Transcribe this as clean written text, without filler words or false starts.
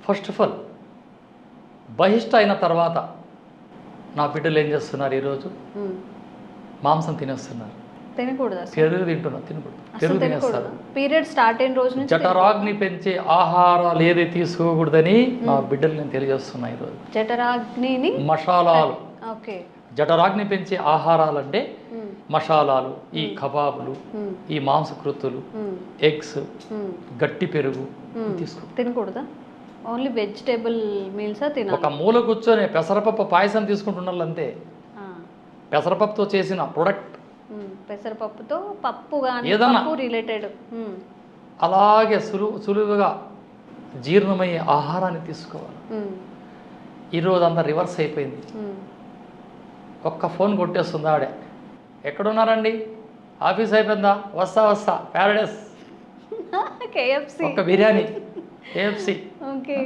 First of all బహిష్ట అయిన తర్వాత నా బిడ్డలు ఏం చేస్తున్నారు ఈరోజు? మాంసం తినేస్తున్నారు. తినకూడదు, పెరుగు తింటున్నారు, తినకూడదు, పెరుగు తినేస్తారు. పీరియడ్ స్టార్ట్ అయిన రోజు నుంచి జఠరాగ్ని పెంచే ఆహారాలు ఏది తీసుకోకూడదని నా బిడ్డలు నేను తెలియజేస్తున్నా ఈరోజు. జఠరాగ్నిని మసాలాలు, ఓకే, జఠరాగ్ని పెంచే ఆహారాలు అంటే మసాలాలు, ఈ కబాబులు, ఈ మాంసకృత్తులు, ఎగ్స్, గట్టి పెరుగు తీసుకో, తినకూడదా? ఓన్లీ వెజిటేబుల్ మీల్సా తినాలి? ఒక మూల కూర్చొని పెసరపప్పు పాయసం తీసుకుంటున్నారు అంతే. పెసరపప్పుతో చేసిన ప్రొడక్ట్, పెసరపప్పుతో పప్పు కానీ ఏదన్నా పప్పు రిలేటెడ్ అలాగే సులువుగా జీర్ణమయ్యే ఆహారాన్ని తీసుకోవాలి. ఈరోజు అంతా రివర్స్ అయిపోయింది. ఒక్క ఫోన్ కొట్టేస్తుంది ఆడే, ఎక్కడున్నారండి, ఆఫీస్ అయిపోయిందా, వస్తా వస్తా, ప్యారడైస్, కేఎఫ్సి, ఒక్క బిర్యానీ, కేఎఫ్సి. ఓకే,